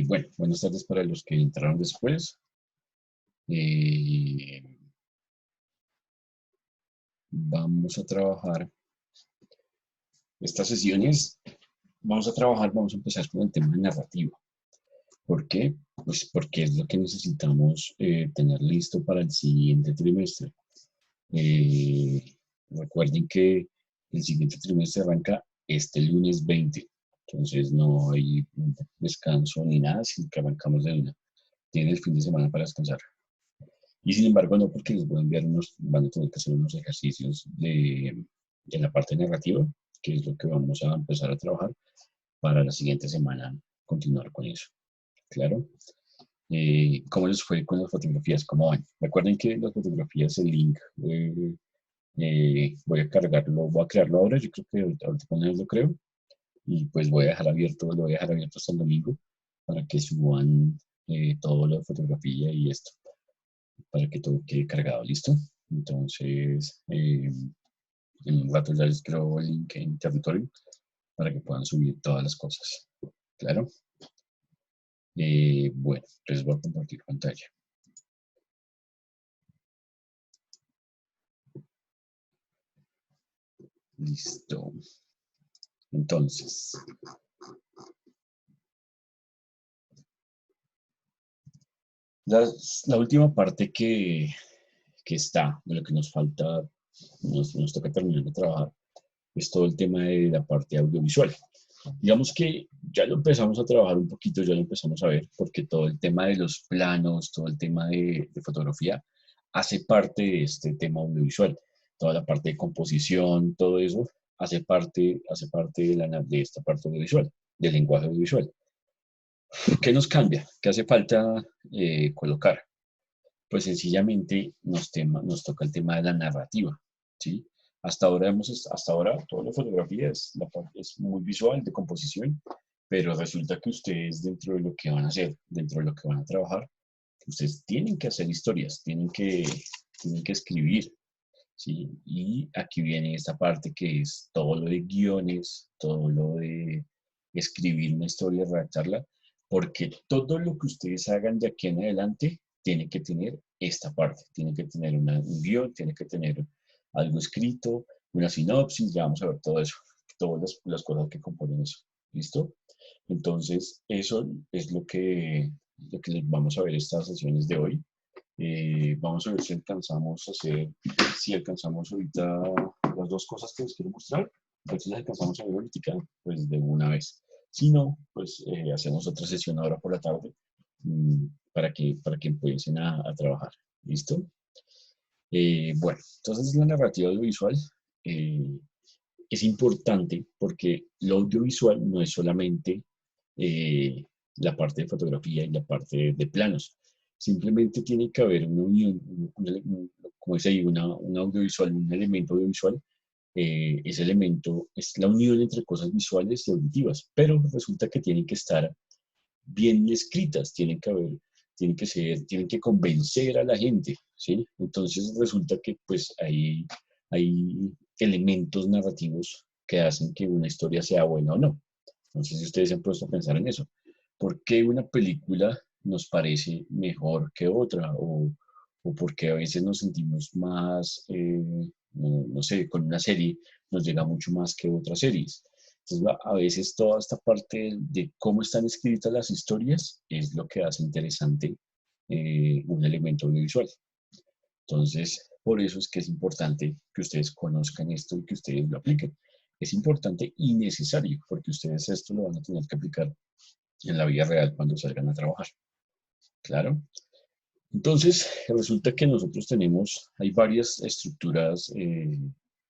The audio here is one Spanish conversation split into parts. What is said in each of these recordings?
Bueno, buenas tardes para los que entraron después. Eh, Vamos a trabajar estas sesiones. Vamos a empezar con el tema narrativo. ¿Por qué? Pues porque es lo que necesitamos tener listo para el siguiente trimestre. Eh, Recuerden que el siguiente trimestre arranca este lunes 20. Entonces no hay descanso ni nada, sino que arrancamos de una. Tienen el fin de semana para descansar. Y sin embargo, no, porque les voy a enviar van a tener que hacer unos ejercicios de la parte narrativa, que es lo que vamos a empezar a trabajar para la siguiente semana continuar con eso. ¿Claro? ¿Cómo les fue con las fotografías? ¿Cómo van? Recuerden que las fotografías, el link, voy a cargarlo, voy a crearlo ahora, yo creo que ahorita con él lo creo, y pues lo voy a dejar abierto hasta el domingo para que suban todo lo de fotografía y esto, para que todo quede cargado, ¿listo? Entonces, en un rato ya les creo el link en territorio para que puedan subir todas las cosas. ¿Claro? Bueno, entonces voy a compartir pantalla. Listo. Entonces, la última parte que está, de lo que nos falta, nos toca terminar de trabajar, es todo el tema de la parte audiovisual. Digamos que ya lo empezamos a trabajar un poquito, ya lo empezamos a ver, porque todo el tema de los planos, todo el tema de fotografía, hace parte de este tema audiovisual. Toda la parte de composición, todo eso, hace parte de esta parte audiovisual, del lenguaje audiovisual. ¿Qué nos cambia? ¿Qué hace falta colocar? Pues sencillamente nos toca el tema de la narrativa, ¿sí? Hasta ahora toda la fotografía es muy visual, de composición, pero resulta que ustedes dentro de lo que van a hacer, dentro de lo que van a trabajar, ustedes tienen que hacer historias, tienen que escribir, ¿sí? Y aquí viene esta parte que es todo lo de guiones, todo lo de escribir una historia, redactarla, porque todo lo que ustedes hagan de aquí en adelante tiene que tener esta parte, tiene que tener un guión, tiene que tener algo escrito, una sinopsis, ya vamos a ver todo eso, todas las cosas que componen eso. ¿Listo? Entonces, eso es lo que les vamos a ver estas sesiones de hoy. Vamos a ver si alcanzamos ahorita las dos cosas que les quiero mostrar. Entonces las alcanzamos a ver ahorita, pues de una vez. Si no, pues hacemos otra sesión ahora por la tarde para que empiecen a trabajar. ¿Listo? Bueno, entonces la narrativa audiovisual eh, es importante porque lo audiovisual no es solamente eh, la parte de fotografía y la parte de planos. Simplemente tiene que haber una unión, como dice ahí, un audiovisual, un elemento audiovisual. Ese elemento es la unión entre cosas visuales y auditivas, pero resulta que tienen que estar bien escritas, tienen que convencer a la gente, ¿sí? Entonces resulta que pues hay elementos narrativos que hacen que una historia sea buena o no. No sé si ustedes se han puesto a pensar en eso. ¿Por qué una película nos parece mejor que otra? ¿O por qué a veces nos sentimos más, no sé, con una serie nos llega mucho más que otras series? Entonces, a veces toda esta parte de cómo están escritas las historias es lo que hace interesante un elemento audiovisual. Entonces, por eso es que es importante que ustedes conozcan esto y que ustedes lo apliquen. Es importante y necesario, porque ustedes esto lo van a tener que aplicar en la vida real cuando salgan a trabajar. ¿Claro? Entonces, resulta que nosotros hay varias estructuras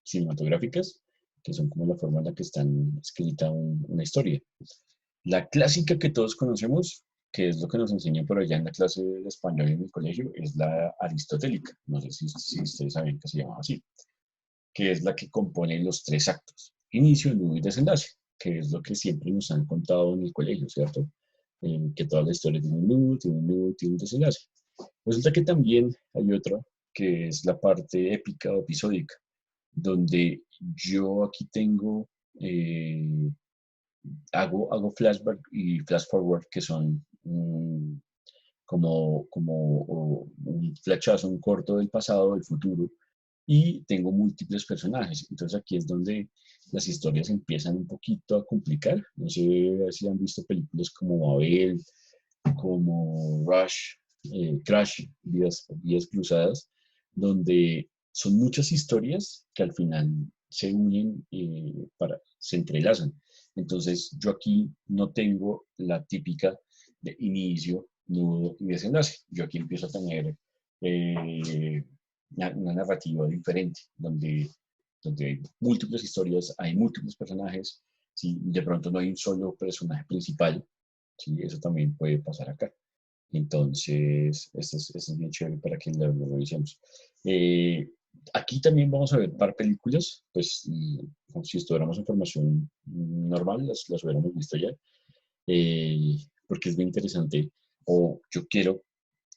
cinematográficas que son como la forma en la que está escrita una historia. La clásica que todos conocemos, que es lo que nos enseñan por allá en la clase de español en el colegio, es la aristotélica. No sé si ustedes saben que se llama así, que es la que compone los tres actos: inicio, nudo y desenlace, que es lo que siempre nos han contado en el colegio, ¿cierto? Que toda la historia tiene un nudo, tiene un nudo, tiene un desenlace. Resulta que también hay otra, que es la parte épica o episódica, donde yo aquí tengo hago flashback y flash forward, que son como un flechazo, un corto del pasado, del futuro, y tengo múltiples personajes. Entonces aquí es donde las historias empiezan un poquito a complicar. No sé si han visto películas como Babel, como Rush, Crash, Vidas Cruzadas, donde son muchas historias que al final se unen, se entrelazan. Entonces yo aquí no tengo la típica de inicio, nudo y desenlace. Yo aquí empiezo a tener una narrativa diferente, donde hay múltiples historias, hay múltiples personajes, ¿sí? De pronto no hay un solo personaje principal, ¿sí? Eso también puede pasar acá. Entonces, esto es bien chévere para que lo revisemos. Eh, Aquí también vamos a ver par películas, pues como si estuviéramos en formación normal, las hubiéramos visto ya, porque es bien interesante, o yo quiero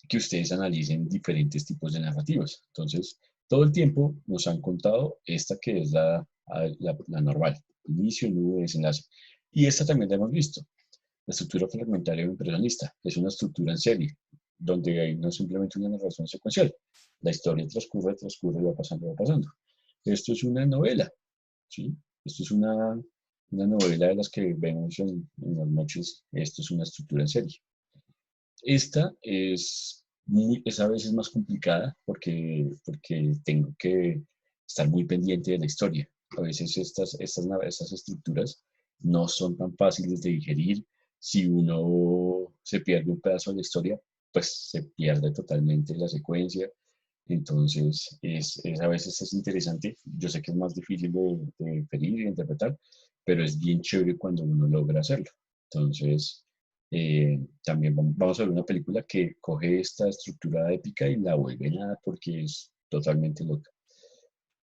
que ustedes analicen diferentes tipos de narrativas. Entonces, todo el tiempo nos han contado esta que es la normal, inicio, nudo, desenlace. Y esta también la hemos visto. La estructura fragmentaria o impresionista es una estructura en serie, donde hay no simplemente una narración secuencial. La historia transcurre, va pasando, va pasando. Esto es una novela, ¿sí? Esto es una novela de las que vemos en las noches. Esto es una estructura en serie. Esta es a veces más complicada porque tengo que estar muy pendiente de la historia. A veces estas estructuras no son tan fáciles de digerir. Si uno se pierde un pedazo de la historia, pues se pierde totalmente la secuencia. Entonces, a veces es interesante. Yo sé que es más difícil de inferir y de interpretar, pero es bien chévere cuando uno logra hacerlo. Entonces, también vamos a ver una película que coge esta estructura épica y la vuelve nada porque es totalmente loca.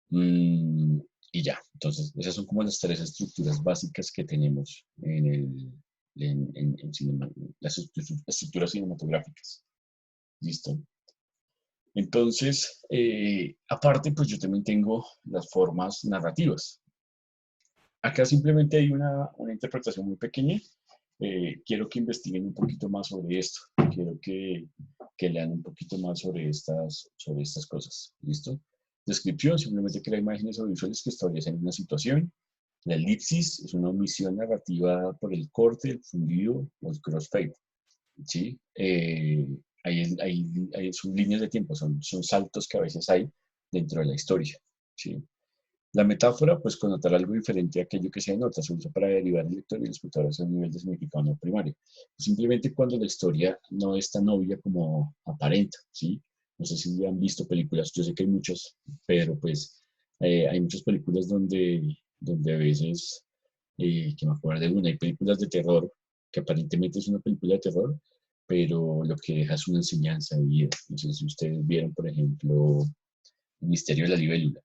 Mm, y ya, entonces esas son como las tres estructuras básicas que tenemos en las estructuras cinematográficas. ¿Listo? Entonces, aparte, pues yo también tengo las formas narrativas. Acá simplemente hay una interpretación muy pequeña. Quiero que investiguen un poquito más sobre esto. Quiero que lean un poquito más sobre estas cosas. ¿Listo? Descripción, simplemente crea imágenes o visuales que establecen una situación. La elipsis es una omisión narrativa por el corte, el fundido o el crossfade. ¿Sí? Son líneas de tiempo, son saltos que a veces hay dentro de la historia. ¿Sí? La metáfora, pues connotar algo diferente a aquello que se denota, se usa para derivar el lector y el escritor hacia un nivel de significado no primario. Simplemente cuando la historia no es tan obvia como aparenta, ¿sí? No sé si han visto películas, yo sé que hay muchas, pero pues hay muchas películas donde a veces, que me acuerdo de una, hay películas de terror, que aparentemente es una película de terror, pero lo que deja es una enseñanza de vida. No sé si ustedes vieron, por ejemplo, El misterio de la libélula.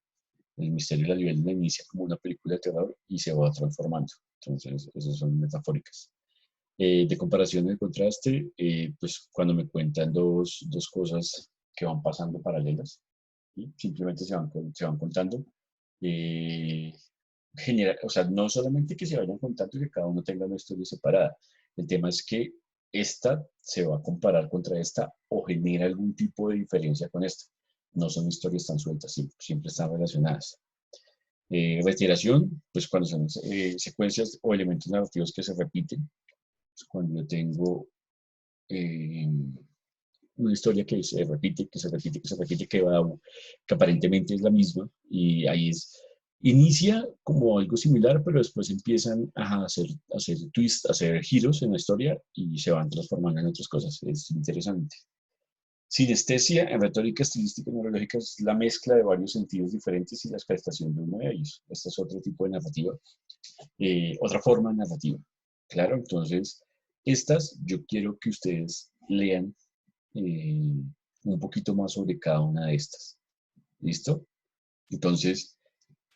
El misterio de la libélula inicia como una película de terror y se va transformando. Entonces, esas son metafóricas. De comparación de contraste, pues cuando me cuentan dos cosas que van pasando paralelas, ¿sí? Simplemente se van contando. Eh, o sea, no solamente que se vayan contando y que cada uno tenga una historia separada. El tema es que esta se va a comparar contra esta o genera algún tipo de diferencia con esta. No son historias tan sueltas, siempre están relacionadas. Retiración, pues cuando son secuencias o elementos narrativos que se repiten, pues cuando yo tengo eh, una historia que se repite, que se repite, que se repite, que aparentemente es la misma, y ahí inicia como algo similar, pero después empiezan a hacer twists, a hacer giros en la historia y se van transformando en otras cosas. Es interesante. Sinestesia en retórica estilística y neurológica es la mezcla de varios sentidos diferentes y la expresión de uno de ellos. Este es otro tipo de narrativa, otra forma narrativa. Claro, entonces, estas yo quiero que ustedes lean un poquito más sobre cada una de estas. ¿Listo? Entonces,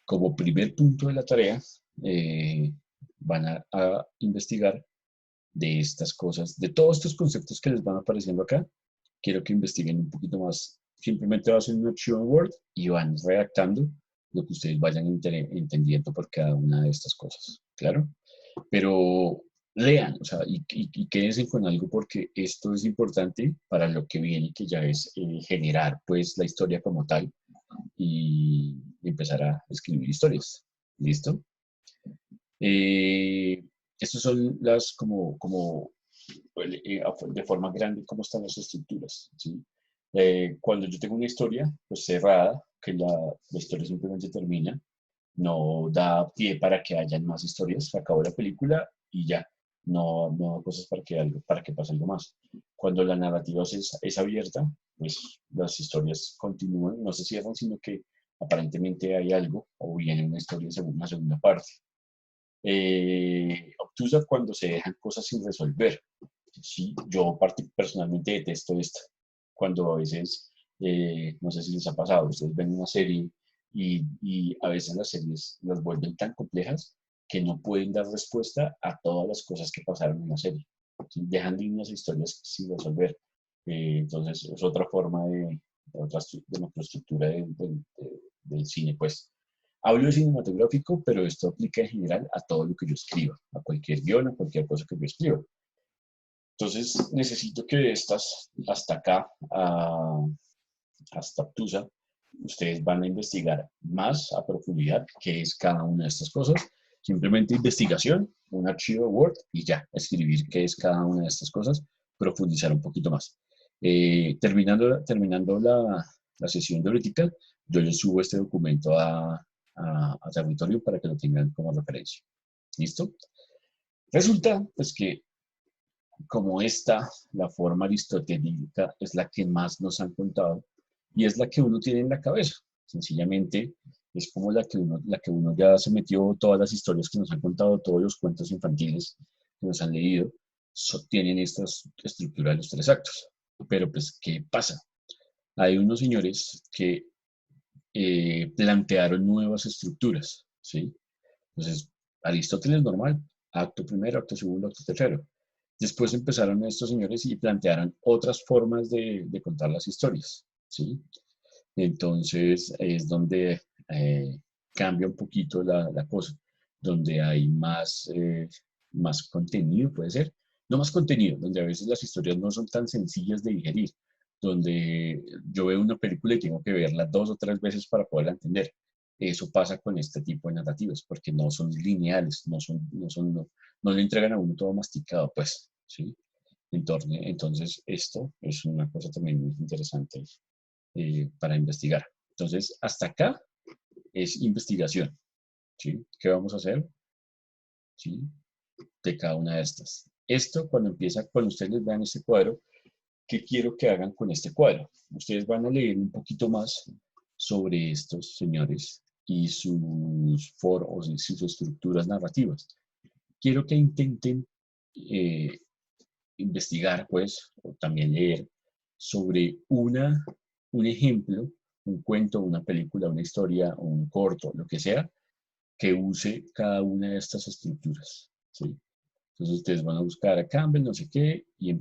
como primer punto de la tarea, van a investigar de estas cosas, de todos estos conceptos que les van apareciendo acá. Quiero que investiguen un poquito más. Simplemente va a ser un archivo en Word y van redactando lo que ustedes vayan entendiendo por cada una de estas cosas. ¿Claro? pero lean, o sea, y quédense con algo porque esto es importante para lo que viene, que ya es generar pues la historia como tal y empezar a escribir historias. ¿Listo? Eh, Estas son las de forma grande cómo están las estructuras, ¿sí? Cuando yo tengo una historia pues cerrada, que la historia simplemente termina, no da pie para que hayan más historias, se acabó la película y ya, no da cosas para que pase algo más. Cuando la narrativa es abierta, pues las historias continúan, no se cierran, sino que aparentemente hay algo o viene una historia una segunda parte. Obtusa cuando se dejan cosas sin resolver. Sí, yo personalmente detesto esto. Cuando a veces, no sé si les ha pasado, ustedes ven una serie y a veces las series las vuelven tan complejas que no pueden dar respuesta a todas las cosas que pasaron en la serie. ¿Sí? Dejan líneas historias sin resolver. Entonces, es otra forma de microestructura del cine, pues. Hablo de cinematográfico, pero esto aplica en general a todo lo que yo escriba, a cualquier guión, a cualquier cosa que yo escriba. Entonces, necesito que de estas hasta acá, hasta Obtusa, ustedes van a investigar más a profundidad qué es cada una de estas cosas. Simplemente investigación, un archivo de Word y ya, escribir qué es cada una de estas cosas, profundizar un poquito más. Terminando la sesión de ahorita, yo les subo este documento a Territorio para que lo tengan como referencia. ¿Listo? Resulta pues que como esta, la forma aristotélica es la que más nos han contado y es la que uno tiene en la cabeza. Sencillamente es como la que uno ya se metió todas las historias que nos han contado, todos los cuentos infantiles que nos han leído, tienen esta estructura de los tres actos. Pero pues, ¿qué pasa? Hay unos señores que plantearon nuevas estructuras, ¿sí? Entonces, Aristóteles normal, acto primero, acto segundo, acto tercero. Después empezaron estos señores y plantearon otras formas de contar las historias, ¿sí? Entonces es donde cambia un poquito la cosa, donde hay más contenido, puede ser. No más contenido, donde a veces las historias no son tan sencillas de digerir, donde yo veo una película y tengo que verla 2 o 3 veces para poderla entender. Eso pasa con este tipo de narrativas, porque no son lineales, no le entregan a uno todo masticado, pues, ¿sí? Entonces, esto es una cosa también muy interesante para investigar. Entonces, hasta acá es investigación, ¿sí? ¿Qué vamos a hacer? ¿Sí? De cada una de estas. Esto, cuando ustedes vean este cuadro, ¿qué quiero que hagan con este cuadro? Ustedes van a leer un poquito más sobre estos señores y sus estructuras narrativas. Quiero que intenten eh, investigar, pues, o también leer sobre un ejemplo, un cuento, una película, una historia, un corto, lo que sea, que use cada una de estas estructuras, ¿sí? Entonces ustedes van a buscar a Campbell, no sé qué, y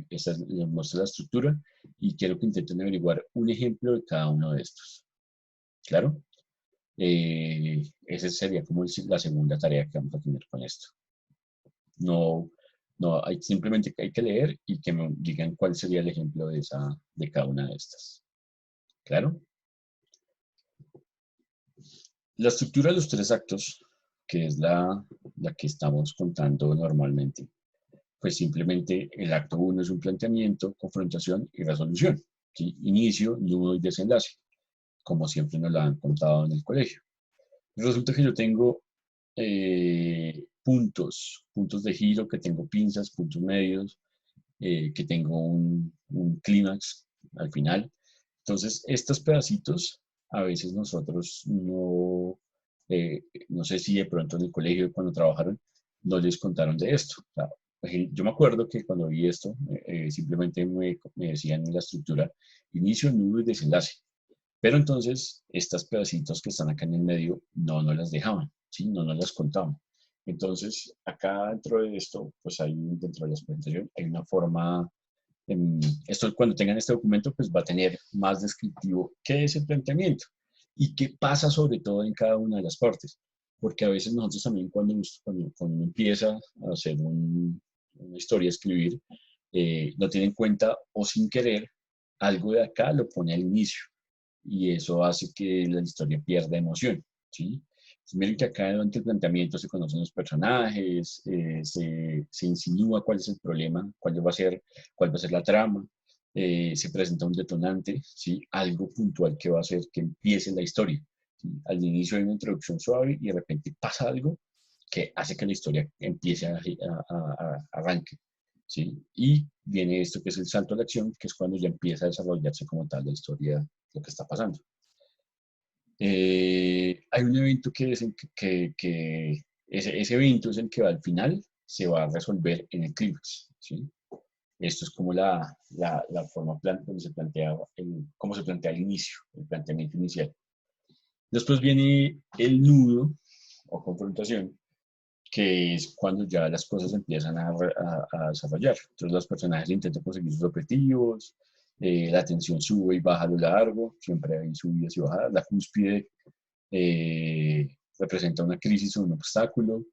esa les muestra la estructura, y quiero que intenten averiguar un ejemplo de cada uno de estos. ¿Claro? Esa sería como la segunda tarea que vamos a tener con esto. No, no, simplemente hay que leer y que me digan cuál sería el ejemplo de cada una de estas. ¿Claro? La estructura de los tres actos, que es la que estamos contando normalmente, pues simplemente el acto 1 es un planteamiento, confrontación y resolución. ¿Sí? Inicio, nudo y desenlace, como siempre nos lo han contado en el colegio. Resulta que yo tengo puntos de giro, que tengo pinzas, puntos medios, que tengo un clímax al final. Entonces, estos pedacitos, a veces nosotros no sé si de pronto en el colegio cuando trabajaron, no les contaron de esto. O sea, yo me acuerdo que cuando vi esto, simplemente me decían en la estructura, inicio, nudo y desenlace. Pero entonces, estas pedacitos que están acá en el medio, no nos las dejaban, ¿sí? No nos las contaban. Entonces, acá dentro de esto, pues hay dentro de la presentación, hay una forma, esto cuando tengan este documento, pues va a tener más descriptivo qué es el planteamiento y qué pasa sobre todo en cada una de las partes. porque a veces nosotros también cuando uno empieza a hacer una historia, a escribir, no tiene en cuenta o sin querer algo de acá lo pone al inicio y eso hace que la historia pierda emoción, ¿sí? Entonces, miren que acá durante el planteamiento se conocen los personajes, se insinúa cuál es el problema, cuál va a ser la trama, se presenta un detonante, ¿sí? Algo puntual que va a hacer que empiece la historia. ¿Sí? Al inicio hay una introducción suave y de repente pasa algo que hace que la historia empiece a arranque. ¿Sí? Y viene esto que es el salto a la acción, que es cuando ya empieza a desarrollarse como tal la historia, lo que está pasando. Hay un evento que ese evento es el que va al final, se va a resolver en el clímax. ¿Sí? Esto es como la forma donde se plantea, cómo se plantea el inicio, el planteamiento inicial. Después viene el nudo o confrontación, que es cuando ya las cosas empiezan a desarrollar. Entonces los personajes intentan conseguir sus objetivos, la tensión sube y baja a lo largo, siempre hay subidas y bajadas, la cúspide eh, representa una crisis o un obstáculo,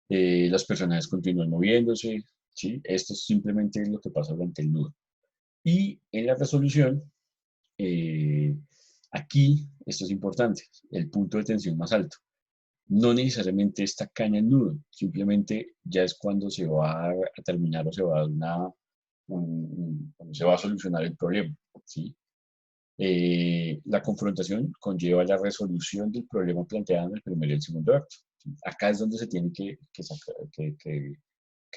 los personajes continúan moviéndose, ¿sí? Esto es simplemente lo que pasa durante el nudo. Y en la resolución, eh, aquí, esto es importante, el punto de tensión más alto. No necesariamente está caña el nudo, simplemente ya es cuando se va a terminar o se va a, cuando se va a solucionar el problema. ¿Sí? La confrontación conlleva la resolución del problema planteado en el primer y el segundo acto. ¿Sí? Acá es donde se tiene que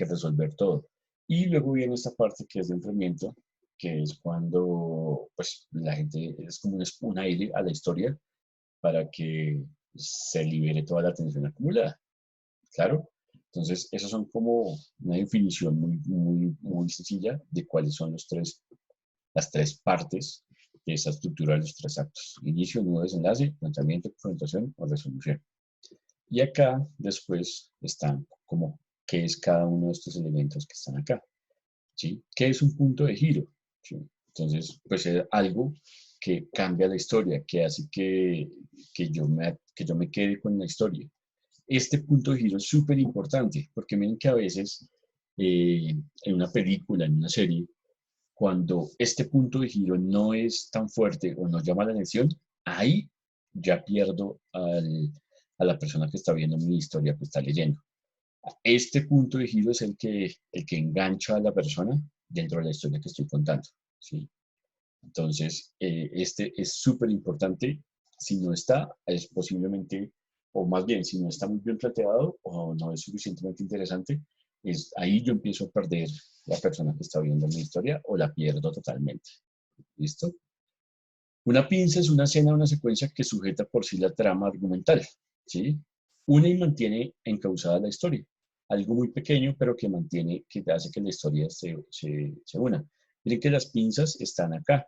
resolver todo. Y luego viene esta parte que es de enfriamiento, que es cuando pues, la gente es como un aire a la historia para que se libere toda la tensión acumulada. Claro. Entonces, esos son como una definición muy sencilla de cuáles son las tres partes de esa estructura de los tres actos. Inicio, nudo, desenlace, planteamiento, confrontación o resolución. Y acá después están como qué es cada uno de estos elementos que están acá. ¿Sí? ¿Qué es un punto de giro? ¿Sí? Entonces, pues es algo que cambia la historia, que hace que yo me quede con la historia. Este punto de giro es súper importante, porque miren que a veces en una película, en una serie, cuando este punto de giro no es tan fuerte o no llama la atención, ahí ya pierdo a la persona que está viendo mi historia, que está leyendo. Este punto de giro es el que engancha a la persona dentro de la historia que estoy contando. ¿Sí? Entonces, este es súper importante. Si no está, es posiblemente, o más bien, si no está muy bien planteado o no es suficientemente interesante, es ahí yo empiezo a perder la persona que está viendo mi historia o la pierdo totalmente. ¿Listo? Una pinza es una escena o una secuencia que sujeta por sí la trama argumental. ¿Sí? Une y mantiene encauzada la historia. Algo muy pequeño, pero que mantiene, que hace que la historia se una. Miren que las pinzas están acá.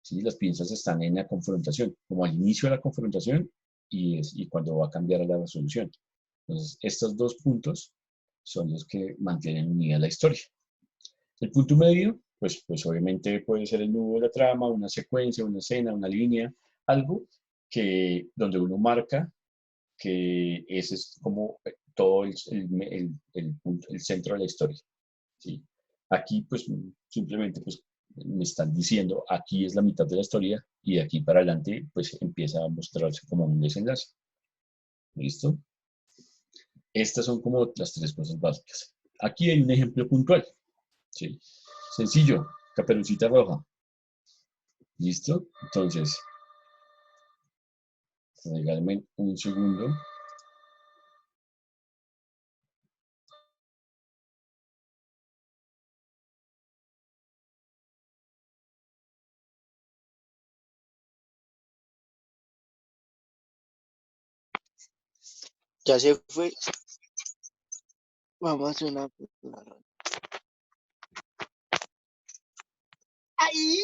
¿Sí? Las pinzas están en la confrontación, como al inicio de la confrontación y cuando va a cambiar a la resolución. Entonces, estos dos puntos son los que mantienen unida la historia. El punto medio, pues obviamente puede ser el nudo de la trama, una secuencia, una escena, una línea, algo donde uno marca que ese es como todo el centro de la historia. ¿Sí? Aquí pues simplemente pues me están diciendo aquí es la mitad de la historia y de aquí para adelante pues empieza a mostrarse como un desenlace. ¿Listo? Estas son como las tres cosas básicas. Aquí hay un ejemplo puntual. ¿Sí? Sencillo, Caperucita Roja. ¿Listo? Entonces, regálame un segundo. Ya se fue. Vamos a hacer una. ¡Ay!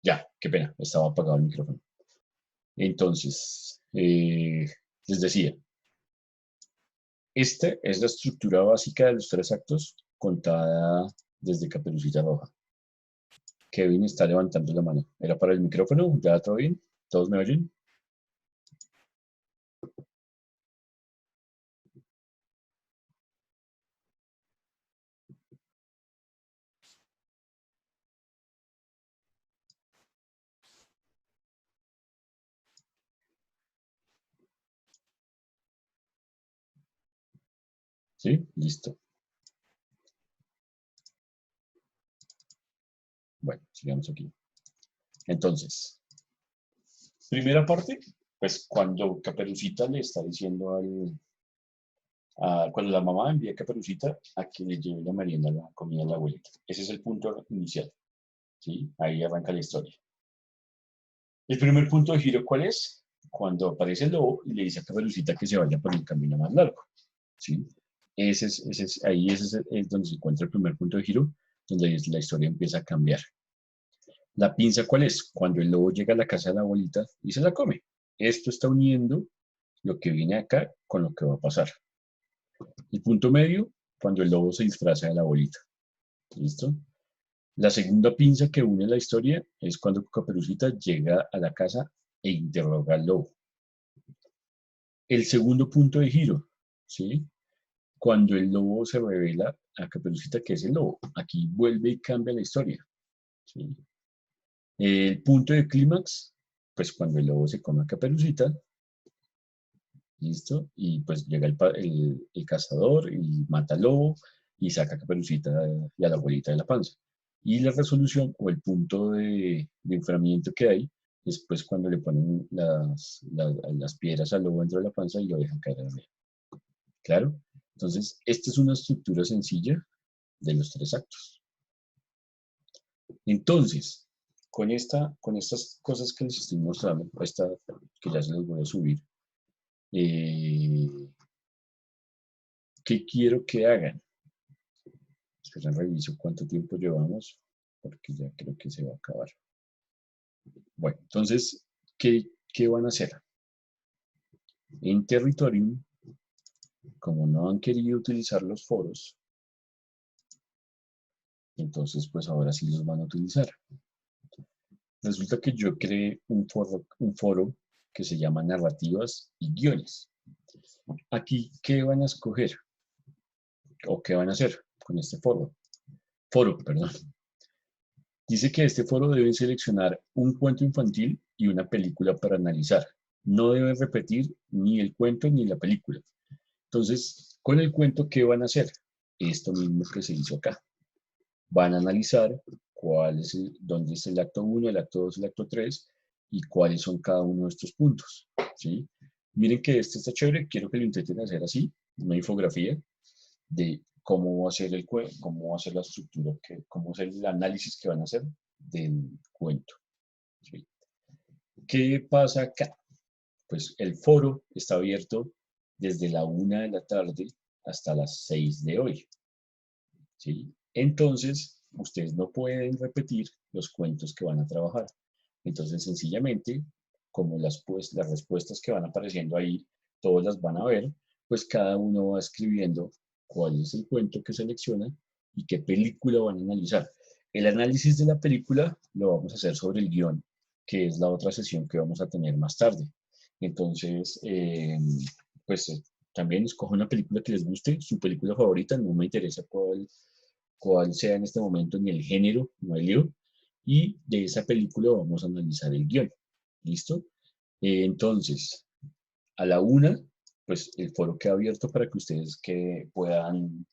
Ya, qué pena, estaba apagado el micrófono. Entonces, les decía, esta es la estructura básica de los tres actos contada desde Caperucita Roja. Kevin está levantando la mano. ¿Era para el micrófono? ¿Ya todo bien? ¿Todos me oyen? ¿Sí? Listo. Bueno, sigamos aquí. Entonces, primera parte, pues cuando Caperucita le está diciendo cuando la mamá envía a Caperucita a que le lleve la merienda, la comida a la abuelita. Ese es el punto inicial, ¿sí? Ahí arranca la historia. El primer punto de giro, ¿cuál es? Cuando aparece el lobo y le dice a Caperucita que se vaya por el camino más largo, ¿sí? Ahí es donde se encuentra el primer punto de giro, donde la historia empieza a cambiar. La pinza, ¿cuál es? Cuando el lobo llega a la casa de la abuelita y se la come. Esto está uniendo lo que viene acá con lo que va a pasar. El punto medio, cuando el lobo se disfraza de la abuelita. ¿Listo? La segunda pinza que une la historia es cuando Caperucita llega a la casa e interroga al lobo. El segundo punto de giro, ¿sí? Cuando el lobo se revela a Caperucita que es el lobo. Aquí vuelve y cambia la historia, ¿sí? El punto de clímax, pues cuando el lobo se come a Caperucita, ¿listo? Y pues llega el cazador y mata al lobo y saca a Caperucita y a la abuelita de la panza. Y la resolución o el punto de enfriamiento que hay es pues cuando le ponen las piedras al lobo dentro de la panza y lo dejan caer en medio. ¿Claro? Entonces, esta es una estructura sencilla de los tres actos. Entonces, con estas cosas que les estoy mostrando, esta que ya se las voy a subir, eh, ¿qué quiero que hagan? Esperen, reviso cuánto tiempo llevamos, porque ya creo que se va a acabar. Bueno, entonces, ¿qué van a hacer? En Territorium, como no han querido utilizar los foros, entonces pues ahora sí los van a utilizar. Resulta que yo creé un foro que se llama Narrativas y Guiones. Aquí, ¿qué van a escoger? ¿O qué van a hacer con este foro? Foro, perdón. Dice que este foro debe seleccionar un cuento infantil y una película para analizar. No deben repetir ni el cuento ni la película. Entonces, con el cuento, ¿qué van a hacer? Esto mismo que se hizo acá. Van a analizar dónde es el acto 1, el acto 2, el acto 3 y cuáles son cada uno de estos puntos. ¿Sí? Miren que este está chévere, quiero que lo intenten hacer así, una infografía de cómo va a ser cómo va a ser la estructura, cómo va a ser el análisis que van a hacer del cuento. ¿Sí? ¿Qué pasa acá? Pues el foro está abierto desde la 1 de la tarde hasta las 6 de hoy. ¿Sí? Entonces, ustedes no pueden repetir los cuentos que van a trabajar. Entonces, sencillamente, como las respuestas que van apareciendo ahí, todas las van a ver, pues cada uno va escribiendo cuál es el cuento que selecciona y qué película van a analizar. El análisis de la película lo vamos a hacer sobre el guión, que es la otra sesión que vamos a tener más tarde. Entonces, pues también escoja una película que les guste, su película favorita, no me interesa cuál sea en este momento ni el género, no hay lío, y de esa película vamos a analizar el guión. ¿Listo? Entonces, a la 1, pues el foro queda abierto para que ustedes puedan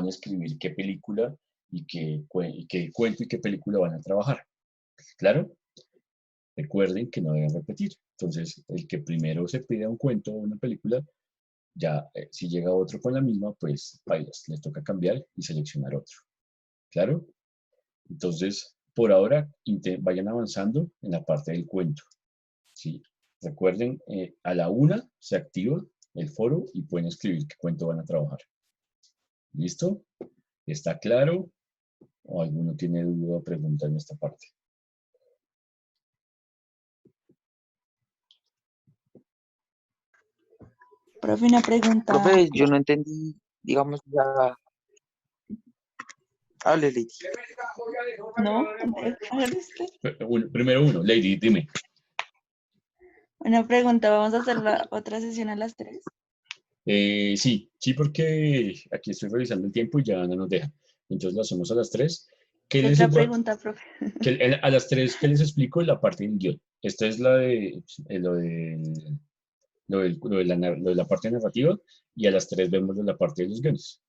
escribir qué película y qué cuento y qué película van a trabajar. ¿Claro? Recuerden que no deben repetir. Entonces, el que primero se pida un cuento o una película, ya si llega otro con la misma, pues les toca cambiar y seleccionar otro. ¿Claro? Entonces, por ahora, vayan avanzando en la parte del cuento. ¿Sí? Recuerden, a la 1 se activa el foro y pueden escribir qué cuento van a trabajar. ¿Listo? ¿Está claro? ¿O alguno tiene duda o pregunta en esta parte? Profe, una pregunta. Profe, yo no entendí, digamos, ya... Hable, Lady. ¿No? Hágale usted. Primero uno, Lady, dime. Una pregunta, ¿vamos a hacer la otra sesión a las 3? Sí, porque aquí estoy revisando el tiempo y ya no nos deja. Entonces lo hacemos a las 3. ¿Qué Y les otra voy pregunta, profe. a las 3, ¿qué les explico? La parte del guión. Esta es la de lo de la parte narrativa y a las 3 vemos la parte de los guiones.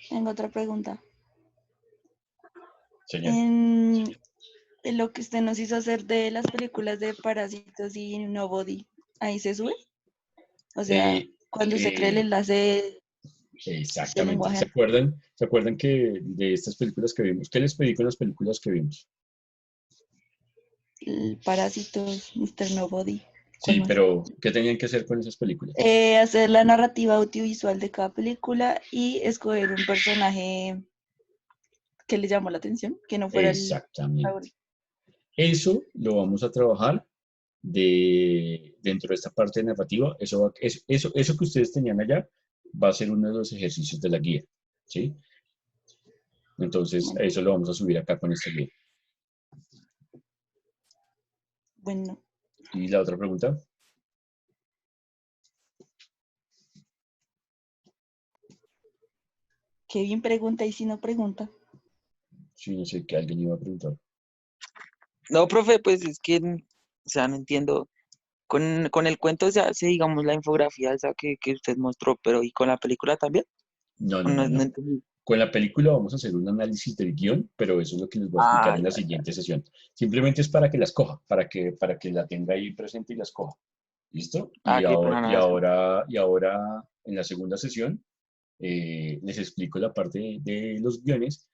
Tengo otra pregunta. Señor. En lo que usted nos hizo hacer de las películas de Parásitos y Nobody, ¿ahí se sube? O sea, Eh, cuando se cree el eh, enlace de Exactamente. lenguaje ¿Se acuerdan que de estas películas que vimos? ¿Qué les pedí con las películas que vimos? Parásitos, Mr. Nobody. ¿Cuál Sí, más? pero ¿qué tenían que hacer con esas películas? Hacer la narrativa audiovisual de cada película y escoger un personaje que le llamó la atención, que no fuera el Exactamente. favorito. Eso lo vamos a trabajar dentro de esta parte narrativa. Eso que ustedes tenían allá va a ser uno de los ejercicios de la guía, ¿sí? Entonces, Bueno, eso lo vamos a subir acá con esta guía. bueno. Y la otra pregunta, Qué bien pregunta y si no pregunta. si no sé que alguien iba a preguntar. No, profe, pues es que, o sea, no entiendo. Con el cuento se hace, digamos, la infografía esa que usted mostró, pero ¿y con la película también? No, ¿O no, no, no no. entendí? Con la película vamos a hacer un análisis del guión, pero eso es lo que les voy a explicar Ah, en la ya. siguiente sesión. Simplemente es para que las coja, para que la tenga ahí presente y las coja. ¿Listo? Ah, Y qué ahora, pena, no y las cogí. ahora, y ahora en la segunda sesión les explico la parte de los guiones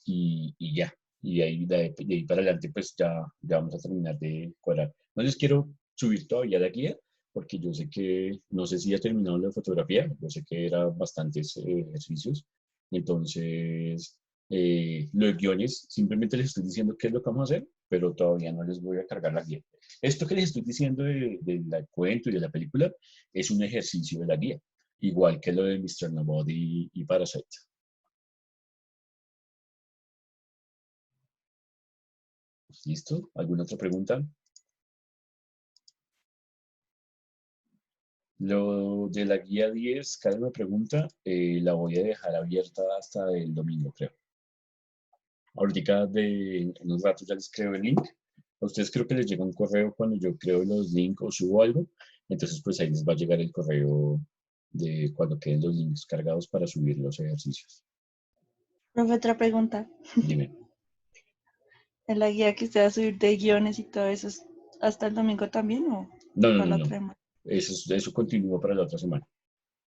y ya. Y de ahí para adelante, pues ya vamos a terminar de cuadrar. No les quiero subir todavía la guía, porque yo sé que, no sé si ya terminado la fotografía, yo sé que eran bastantes ejercicios. Entonces, los guiones, simplemente les estoy diciendo qué es lo que vamos a hacer, pero todavía no les voy a cargar la guía. Esto que les estoy diciendo del cuento y de la película es un ejercicio de la guía, igual que lo de Mr. Nobody y Parasite. ¿Listo? ¿Alguna otra pregunta? Lo de la guía 10, cada una pregunta, la voy a dejar abierta hasta el domingo, creo. Ahorita en unos ratos ya les creo el link. A ustedes creo que les llega un correo cuando yo creo los links o subo algo. Entonces, pues ahí les va a llegar el correo de cuando queden los links cargados para subir los ejercicios. Profe, otra pregunta. Dime. ¿En la guía que usted va a subir de guiones y todo eso es hasta el domingo también o No, no, para no, la no. otra semana? Eso continúa para la otra semana.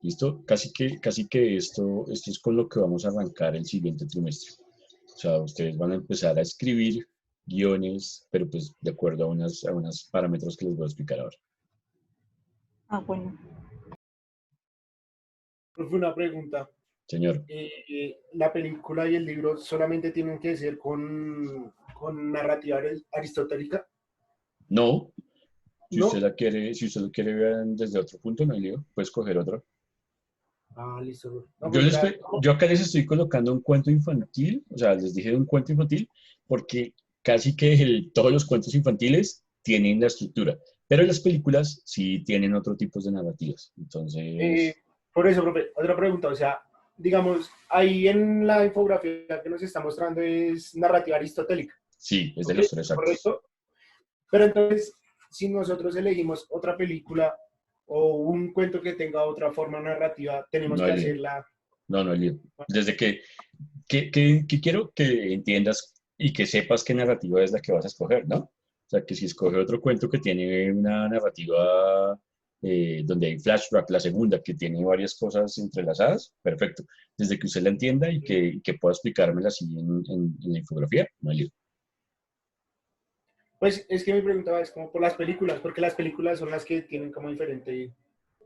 ¿Listo? Casi que esto es con lo que vamos a arrancar el siguiente trimestre. O sea, ustedes van a empezar a escribir guiones, pero pues de acuerdo a unos parámetros que les voy a explicar ahora. Ah, bueno. Profe, una pregunta. Señor, ¿La película y el libro solamente tienen que ser con narrativa aristotélica? no, ¿No? si usted lo quiere ver desde otro punto, no hay lío, puede escoger otro. Ah, listo. No, pues era... Yo acá les estoy colocando un cuento infantil, o sea, les dije de un cuento infantil, porque casi que todos los cuentos infantiles tienen la estructura, pero las películas sí tienen otro tipo de narrativas. eh, Entonces, por eso, profe, otra pregunta. O sea, digamos, ahí en la infografía que nos está mostrando es narrativa aristotélica. sí, es de ¿Ok? los tres actos. ¿Correcto? Pero entonces, si nosotros elegimos otra película o un cuento que tenga otra forma narrativa, tenemos No que hay lío. hacerla. No hay lío. Desde que quiero que entiendas y que sepas qué narrativa es la que vas a escoger, ¿no? O sea, que si escoge otro cuento que tiene una narrativa donde hay flashback, la segunda, que tiene varias cosas entrelazadas, perfecto. Desde que usted la entienda y que pueda explicármela así en la infografía, no hay lío. Pues es que mi pregunta es como por las películas, porque las películas son las que tienen como diferente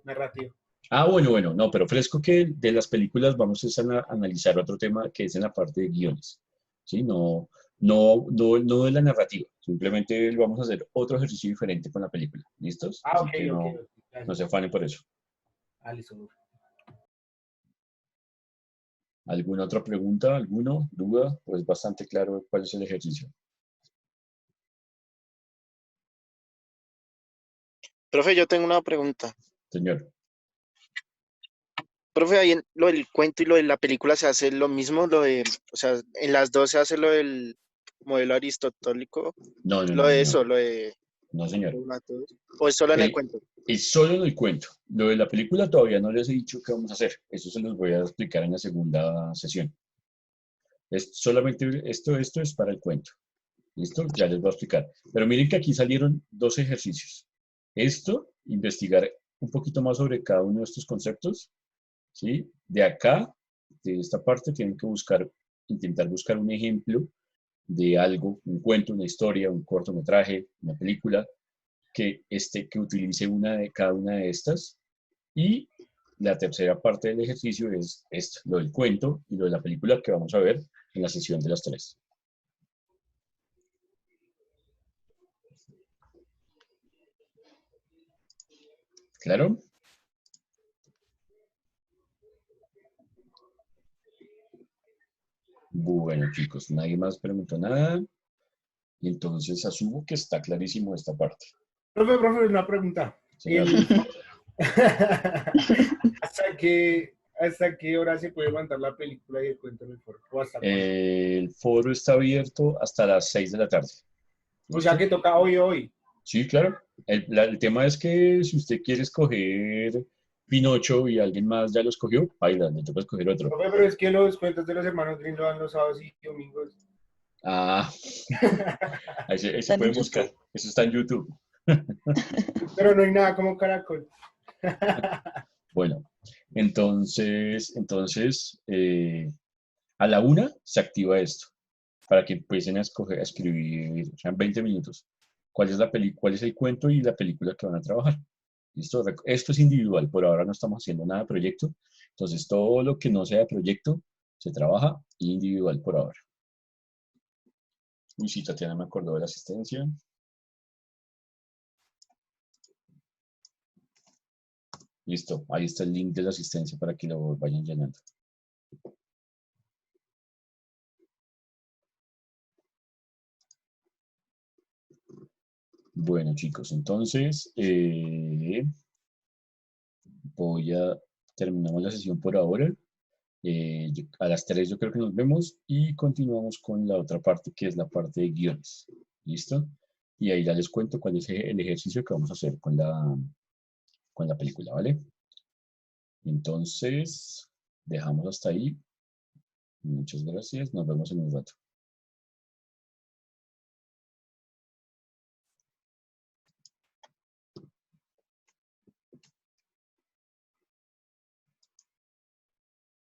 narrativa. Ah, bueno, no, pero fresco que de las películas vamos a analizar otro tema que es en la parte de guiones, ¿sí? No de la narrativa, simplemente vamos a hacer otro ejercicio diferente con la película, ¿listos? Ah, Así ok, que ok, no gracias. se afanen por eso. Alison. ¿Alguna otra pregunta? ¿Alguno? ¿Duda? Pues bastante claro cuál es el ejercicio. Profe, yo tengo una pregunta. Señor. Profe, ahí en lo del cuento y lo de la película se hace lo mismo, o sea, en las dos se hace lo del modelo aristotélico, No, no, lo no, de señor. eso, lo de No, señor. o es solo en el cuento. Es solo en el cuento. Lo de la película todavía no les he dicho qué vamos a hacer. Eso se los voy a explicar en la segunda sesión. Es solamente esto es para el cuento. ¿Listo? Ya les voy a explicar. Pero miren que aquí salieron dos ejercicios. Esto, investigar un poquito más sobre cada uno de estos conceptos. ¿Sí? De acá, de esta parte, tienen que intentar buscar un ejemplo de algo, un cuento, una historia, un cortometraje, una película, que utilice cada una de estas. Y la tercera parte del ejercicio es esto, lo del cuento y lo de la película que vamos a ver en la sesión de las 3. ¿Claro? Bueno, chicos, nadie más preguntó nada. Y entonces asumo que está clarísimo esta parte. Profe, una pregunta. Señor. ¿Hasta qué hora se puede mandar la película y el cuento en el foro? ¿O hasta cuándo? El foro está abierto hasta las 6 de la tarde. O sea que toca hoy. Sí, claro. El tema es que si usted quiere escoger Pinocho y alguien más ya lo escogió, baila, le toca escoger otro. Profe, pero es que los cuentos de los hermanos Grimm lo dan los sábados y domingos. Ah, ahí se pueden buscar. Eso está en YouTube. Pero no hay nada como Caracol. Bueno, entonces a la 1 se activa esto, para que empiecen a escribir, o sea, en 20 minutos, cuál es el cuento y la película que van a trabajar. ¿Listo? Esto es individual, por ahora no estamos haciendo nada de proyecto, entonces todo lo que no sea de proyecto se trabaja individual por ahora. Uy, sí, Tatiana me acordó de la asistencia. Listo, ahí está el link de la asistencia para que lo vayan llenando. Bueno, chicos, entonces terminamos la sesión por ahora. A las 3 yo creo que nos vemos y continuamos con la otra parte que es la parte de guiones. ¿Listo? Y ahí ya les cuento cuál es el ejercicio que vamos a hacer con la película, ¿vale? Entonces, dejamos hasta ahí. Muchas gracias. Nos vemos en un rato.